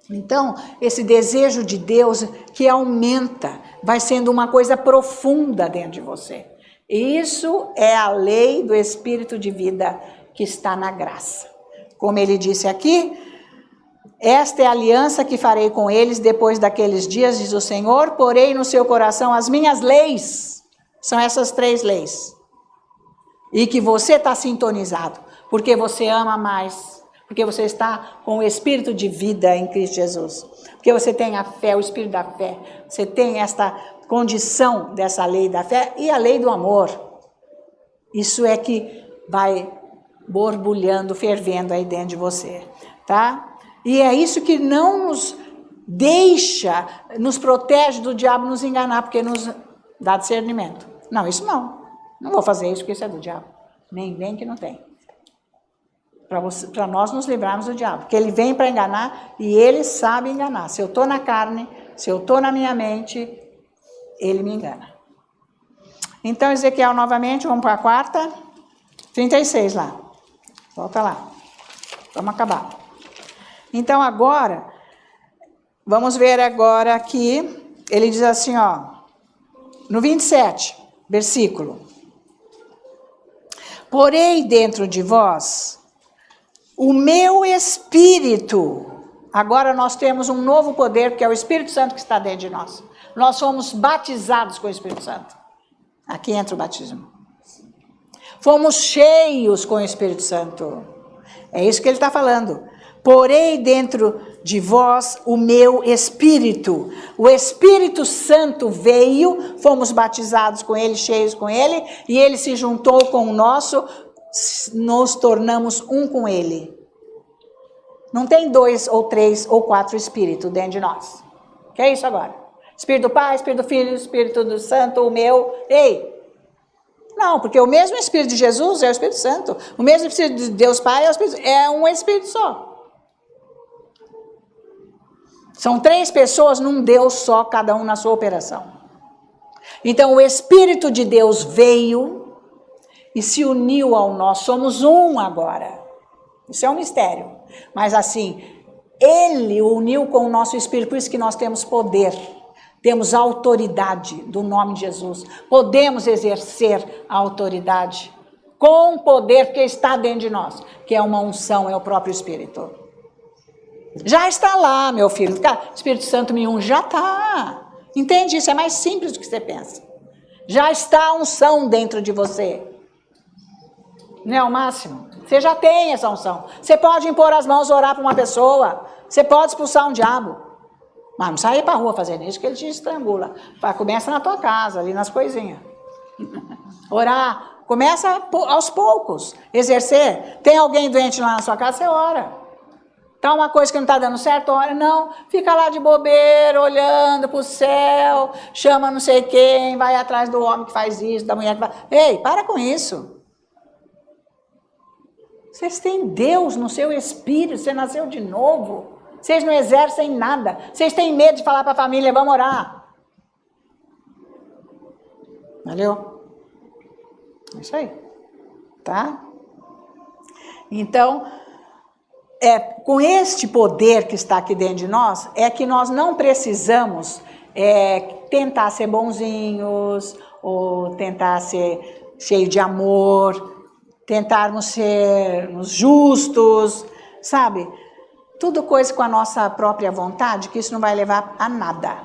Então, esse desejo de Deus que aumenta, vai sendo uma coisa profunda dentro de você. Isso é a lei do Espírito de vida que está na graça. Como ele disse aqui, esta é a aliança que farei com eles depois daqueles dias, diz o Senhor, porei no seu coração as minhas leis. São essas 3 leis. E que você está sintonizado. porque você ama mais, porque você está com o espírito de vida em Cristo Jesus, porque você tem a fé, o espírito da fé, você tem esta condição dessa lei da fé e a lei do amor. Isso é que vai borbulhando, fervendo aí dentro de você, tá? E é isso que não nos deixa, nos protege do diabo nos enganar, porque nos dá discernimento. Não, isso não. Não vou fazer isso porque isso é do diabo. Nem vem que não tem. Para nós nos livrarmos do diabo. Porque ele vem para enganar e ele sabe enganar. Se eu estou na carne, se eu estou na minha mente, ele me engana. Então, Ezequiel novamente, vamos para a quarta. 36 lá. Volta lá. Vamos acabar. Então, agora, vamos ver agora aqui. Ele diz assim, ó. No 27, versículo. Porei dentro de vós o meu Espírito. Agora nós temos um novo poder, que é o Espírito Santo que está dentro de nós. Nós fomos batizados com o Espírito Santo. Aqui entra o batismo. Fomos cheios com o Espírito Santo. É isso que ele está falando. Porei dentro de vós o meu Espírito. O Espírito Santo veio, fomos batizados com ele, cheios com ele, e ele se juntou com o nosso, nos tornamos um com ele. Não tem 2 ou 3 ou 4 Espíritos dentro de nós. Que é isso agora? Espírito do Pai, Espírito do Filho, Espírito do Santo, o meu. Ei! Não, porque o mesmo Espírito de Jesus é o Espírito Santo. O mesmo Espírito de Deus Pai é um Espírito só. São 3 pessoas num Deus só, cada um na sua operação. Então o Espírito de Deus veio e se uniu ao nós. Somos um agora. Isso é um mistério. Mas assim, ele uniu com o nosso Espírito, por isso que nós temos poder. Temos autoridade do nome de Jesus. Podemos exercer a autoridade com poder que está dentro de nós, que é uma unção, é o próprio Espírito. Já está lá, meu filho. Espírito Santo me unge, já está. Entende? Isso é mais simples do que você pensa. Já está a unção dentro de você. Não é o máximo? Você já tem essa unção. Você pode impor as mãos, orar para uma pessoa. Você pode expulsar um diabo. Mas não sair para a rua fazendo isso, que ele te estrangula. Começa na tua casa, ali nas coisinhas. Orar. Começa aos poucos. Exercer. Tem alguém doente lá na sua casa, você ora. Tá uma coisa que não está dando certo, ora. Não, fica lá de bobeira, olhando para o céu, chama não sei quem, vai atrás do homem que faz isso, da mulher que faz... Ei, para com isso. Vocês têm Deus no seu espírito, você nasceu de novo. Vocês não exercem nada. Vocês têm medo de falar para a família, vamos orar. Valeu? É isso aí. Tá? Então, com este poder que está aqui dentro de nós, é que nós não precisamos tentar ser bonzinhos, ou tentar ser cheio de amor, tentarmos sermos justos, sabe? Tudo coisa com a nossa própria vontade, que isso não vai levar a nada.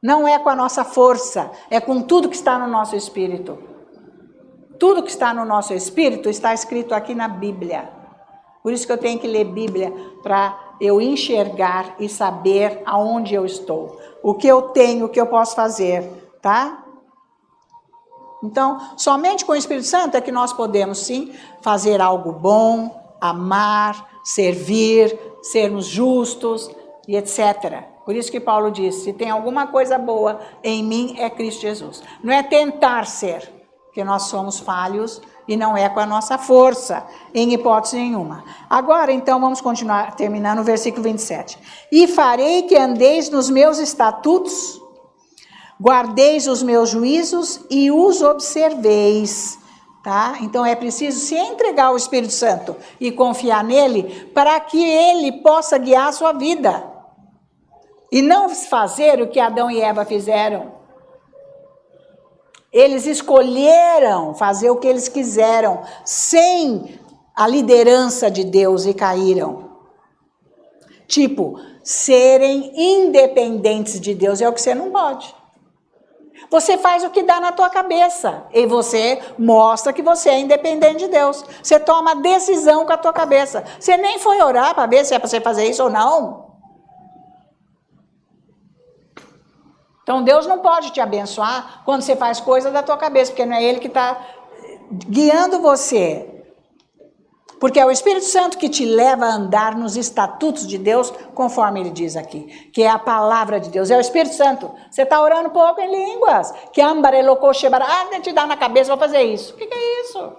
Não é com a nossa força, é com tudo que está no nosso espírito. Tudo que está no nosso espírito está escrito aqui na Bíblia. Por isso que eu tenho que ler Bíblia, para eu enxergar e saber aonde eu estou. O que eu tenho, o que eu posso fazer, tá? Então, somente com o Espírito Santo é que nós podemos, sim, fazer algo bom, amar, servir, sermos justos e etc. Por isso que Paulo diz, se tem alguma coisa boa em mim, é Cristo Jesus. Não é tentar ser, porque nós somos falhos e não é com a nossa força, em hipótese nenhuma. Agora, então, vamos continuar, terminando o versículo 27. E farei que andeis nos meus estatutos, guardeis os meus juízos e os observeis. Tá? Então é preciso se entregar ao Espírito Santo e confiar nele para que ele possa guiar a sua vida. E não fazer o que Adão e Eva fizeram. Eles escolheram fazer o que eles quiseram, sem a liderança de Deus, e caíram. Tipo, serem independentes de Deus é o que você não pode. Você faz o que dá na tua cabeça. E você mostra que você é independente de Deus. Você toma decisão com a tua cabeça. Você nem foi orar para ver se é para você fazer isso ou não. Então Deus não pode te abençoar quando você faz coisa da tua cabeça, porque não é Ele que está guiando você. Porque é o Espírito Santo que te leva a andar nos estatutos de Deus, conforme ele diz aqui, que é a palavra de Deus, é o Espírito Santo. Você está orando pouco em línguas, que te dá na cabeça, vou fazer isso. O que é isso?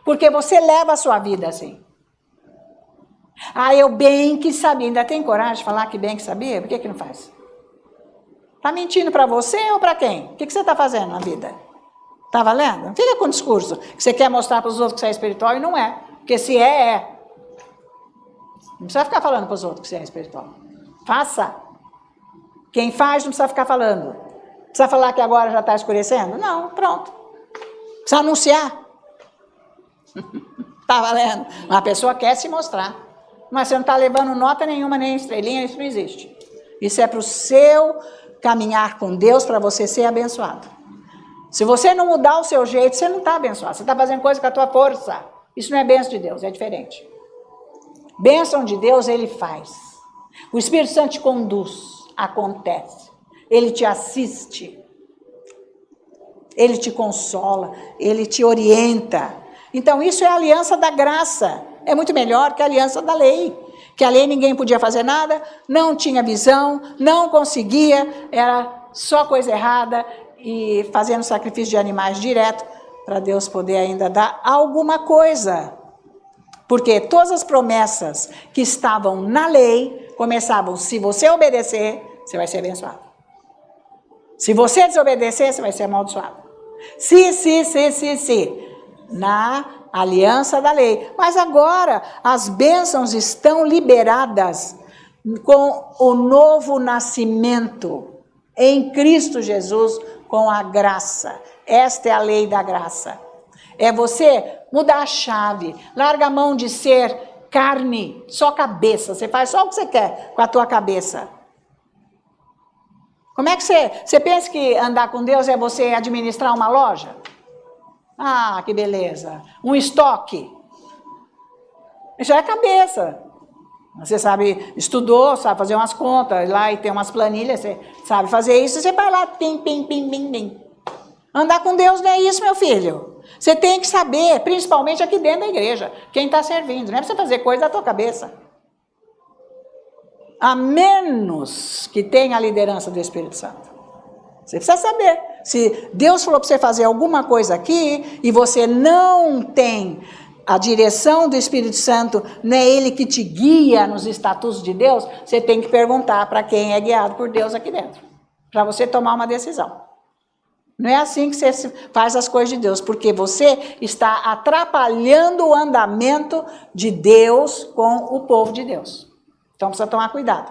Porque você leva a sua vida assim. Eu bem que sabia, ainda tem coragem de falar que bem que sabia? Por que não faz? Está mentindo para você ou para quem? O que você está fazendo na vida? Está valendo? Não fica com discurso que você quer mostrar para os outros que você é espiritual e não é. Porque se é. Não precisa ficar falando para os outros que você é espiritual. Faça. Quem faz não precisa ficar falando. Precisa falar que agora já está escurecendo? Não, pronto. Precisa anunciar. Está valendo? Uma pessoa quer se mostrar. Mas você não está levando nota nenhuma, nem estrelinha, isso não existe. Isso é para o seu caminhar com Deus, para você ser abençoado. Se você não mudar o seu jeito, você não está abençoado. Você está fazendo coisa com a tua força. Isso não é bênção de Deus, é diferente. Bênção de Deus ele faz. O Espírito Santo te conduz, acontece. Ele te assiste. Ele te consola, ele te orienta. Então isso é a aliança da graça. É muito melhor que a aliança da lei. Que a lei ninguém podia fazer nada, não tinha visão, não conseguia, era só coisa errada e fazendo sacrifício de animais direto para Deus poder ainda dar alguma coisa. Porque todas as promessas que estavam na lei começavam, se você obedecer, você vai ser abençoado. Se você desobedecer, você vai ser amaldiçoado. Se. Na aliança da lei. Mas agora as bênçãos estão liberadas com o novo nascimento em Cristo Jesus, com a graça. Esta é a lei da graça. É você mudar a chave, larga a mão de ser carne, só cabeça. Você faz só o que você quer com a tua cabeça. Como é que você pensa que andar com Deus é você administrar uma loja? Ah, que beleza. Um estoque. Isso é a cabeça. Você sabe, estudou, sabe fazer umas contas lá e tem umas planilhas, você sabe fazer isso, você vai lá, pim. Andar com Deus não é isso, meu filho. Você tem que saber, principalmente aqui dentro da igreja, quem está servindo. Não é para você fazer coisa da tua cabeça. A menos que tenha a liderança do Espírito Santo. Você precisa saber. Se Deus falou para você fazer alguma coisa aqui e você não tem a direção do Espírito Santo, não é Ele que te guia nos estatutos de Deus, você tem que perguntar para quem é guiado por Deus aqui dentro, para você tomar uma decisão. Não é assim que você faz as coisas de Deus, porque você está atrapalhando o andamento de Deus com o povo de Deus. Então precisa tomar cuidado.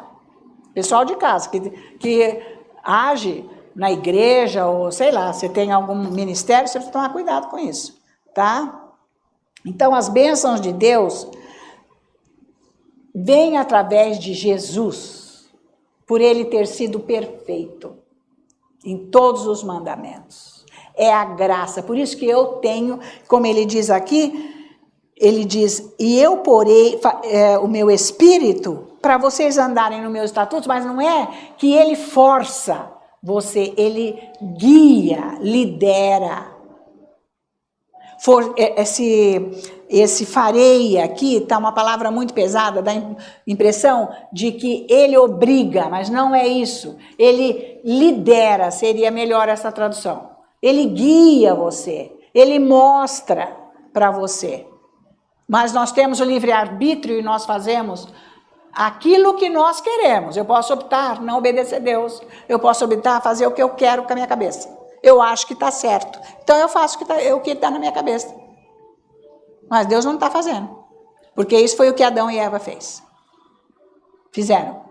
Pessoal de casa que age na igreja, ou sei lá, você tem algum ministério, você precisa tomar cuidado com isso, tá? Então as bênçãos de Deus vêm através de Jesus, por ele ter sido perfeito em todos os mandamentos. É a graça, por isso que eu tenho, como ele diz aqui, ele diz, e eu porei o meu espírito para vocês andarem no meu estatuto, mas não é que ele força você, ele guia, lidera. Esse farei aqui está uma palavra muito pesada, dá impressão de que ele obriga, mas não é isso. Ele lidera, seria melhor essa tradução. Ele guia você, ele mostra para você. Mas nós temos o livre-arbítrio e nós fazemos aquilo que nós queremos. Eu posso optar não obedecer a Deus. Eu posso optar fazer o que eu quero com a minha cabeça. Eu acho que está certo. Então eu faço o que está na minha cabeça. Mas Deus não está fazendo. Porque isso foi o que Adão e Eva fizeram.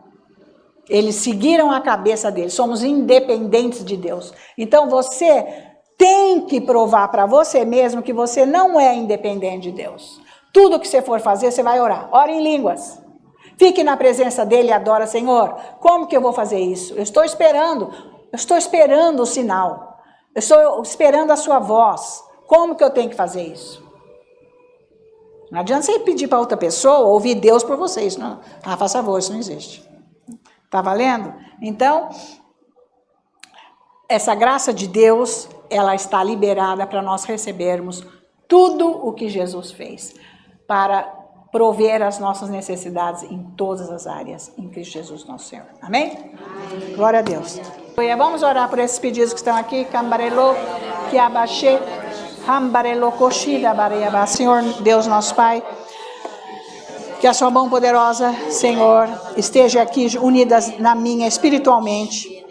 Eles seguiram a cabeça deles. Somos independentes de Deus. Então você tem que provar para você mesmo que você não é independente de Deus. Tudo que você for fazer, você vai orar. Ore em línguas. Fique na presença dele e adora, Senhor. Como que eu vou fazer isso? Eu estou esperando o sinal. Eu estou esperando a sua voz. Como que eu tenho que fazer isso? Não adianta você pedir para outra pessoa ouvir Deus por vocês. Não. Faça favor, isso não existe. Tá valendo? Então, essa graça de Deus, ela está liberada para nós recebermos tudo o que Jesus fez. Para prover as nossas necessidades em todas as áreas, em Cristo Jesus nosso Senhor. Amém? Amém. Glória a Deus. Vamos orar por esses pedidos que estão aqui. Cambarelô, que abaixei. Hambarelô, coxida, bareiaba. Senhor Deus nosso Pai, que a sua mão poderosa, Senhor, esteja aqui unidas na minha espiritualmente.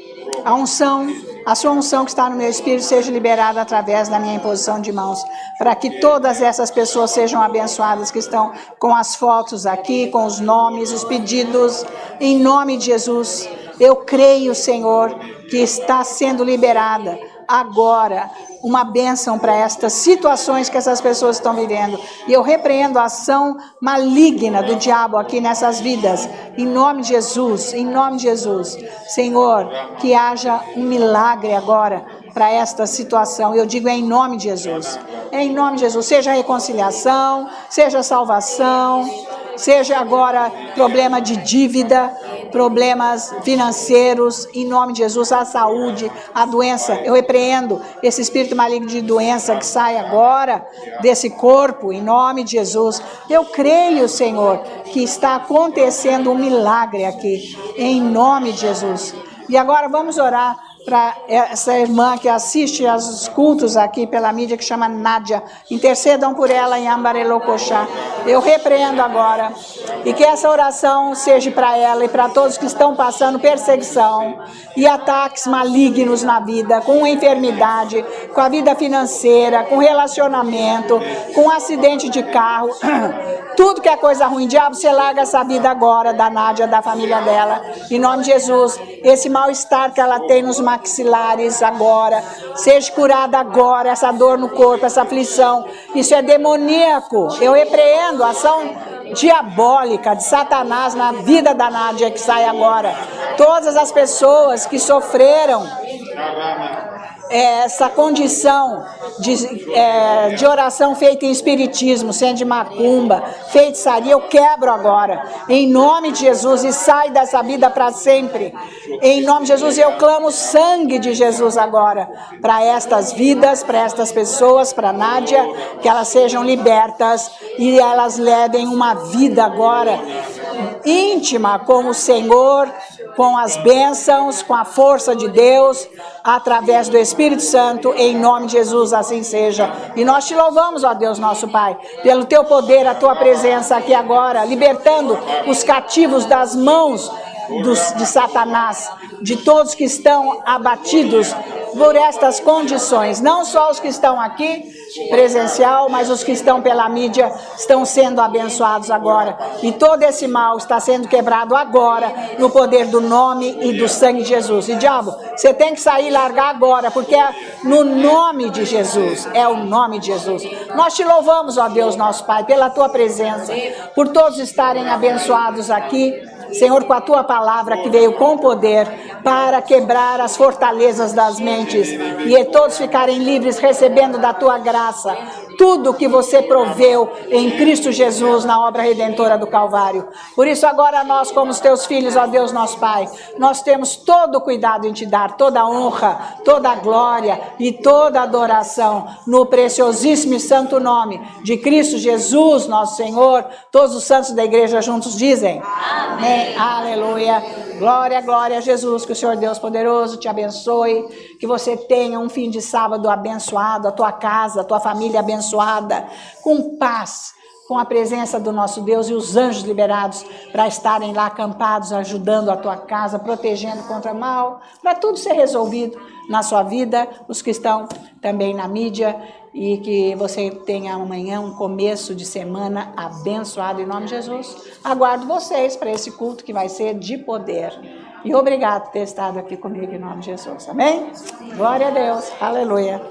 A sua unção que está no meu espírito seja liberada através da minha imposição de mãos, para que todas essas pessoas sejam abençoadas que estão com as fotos aqui, com os nomes, os pedidos, em nome de Jesus. Eu creio, Senhor, que está sendo liberada agora uma bênção para estas situações que essas pessoas estão vivendo. E eu repreendo a ação maligna do diabo aqui nessas vidas. Em nome de Jesus, em nome de Jesus. Senhor, que haja um milagre agora para esta situação. Eu digo em nome de Jesus. Em nome de Jesus. Seja reconciliação, seja salvação, seja agora problema de dívida, problemas financeiros, em nome de Jesus, a saúde, a doença. Eu repreendo esse espírito maligno de doença que sai agora desse corpo, em nome de Jesus. Eu creio, Senhor, que está acontecendo um milagre aqui, em nome de Jesus. E agora vamos orar para essa irmã que assiste aos cultos aqui pela mídia, que chama Nádia. Intercedam por ela em Ambarelocoxá. Eu repreendo agora. E que essa oração seja para ela e para todos que estão passando perseguição e ataques malignos na vida, com enfermidade, com a vida financeira, com relacionamento, com acidente de carro. Tudo que é coisa ruim. Diabo, você larga essa vida agora da Nádia, da família dela. Em nome de Jesus, esse mal-estar que ela tem nos maxilares agora, seja curada agora, essa dor no corpo, essa aflição. Isso é demoníaco. Eu repreendo a ação diabólica de Satanás na vida da Nádia que sai agora. Todas as pessoas que sofreram essa condição de oração feita em espiritismo, sendo de macumba, feitiçaria, eu quebro agora, em nome de Jesus, e sai dessa vida para sempre. Em nome de Jesus, eu clamo o sangue de Jesus agora, para estas vidas, para estas pessoas, para Nádia, que elas sejam libertas e elas levem uma vida agora íntima com o Senhor, com as bênçãos, com a força de Deus, através do Espírito Santo, em nome de Jesus, assim seja. E nós te louvamos, ó Deus nosso Pai, pelo teu poder, a tua presença aqui agora, libertando os cativos das mãos de Satanás, de todos que estão abatidos por estas condições, não só os que estão aqui presencial, mas os que estão pela mídia estão sendo abençoados agora, e todo esse mal está sendo quebrado agora, no poder do nome e do sangue de Jesus. E diabo, você tem que sair e largar agora, porque é no nome de Jesus, é o nome de Jesus. Nós te louvamos, ó Deus nosso Pai, pela tua presença, por todos estarem abençoados aqui, Senhor, com a tua palavra que veio com poder para quebrar as fortalezas das mentes e todos ficarem livres recebendo da tua graça tudo que você proveu em Cristo Jesus na obra redentora do Calvário. Por isso agora nós, como os teus filhos, ó Deus nosso Pai, nós temos todo o cuidado em te dar toda a honra, toda a glória e toda a adoração no preciosíssimo e santo nome de Cristo Jesus, nosso Senhor. Todos os santos da igreja juntos dizem amém. Aleluia. Glória, glória a Jesus, que o Senhor Deus poderoso te abençoe, que você tenha um fim de sábado abençoado, a tua casa, a tua família abençoada, com paz, com a presença do nosso Deus e os anjos liberados para estarem lá acampados, ajudando a tua casa, protegendo contra o mal, para tudo ser resolvido na sua vida, os que estão também na mídia, e que você tenha amanhã um começo de semana abençoado em nome de Jesus. Aguardo vocês para esse culto que vai ser de poder. E obrigado por ter estado aqui comigo em nome de Jesus. Amém? Glória a Deus. Aleluia.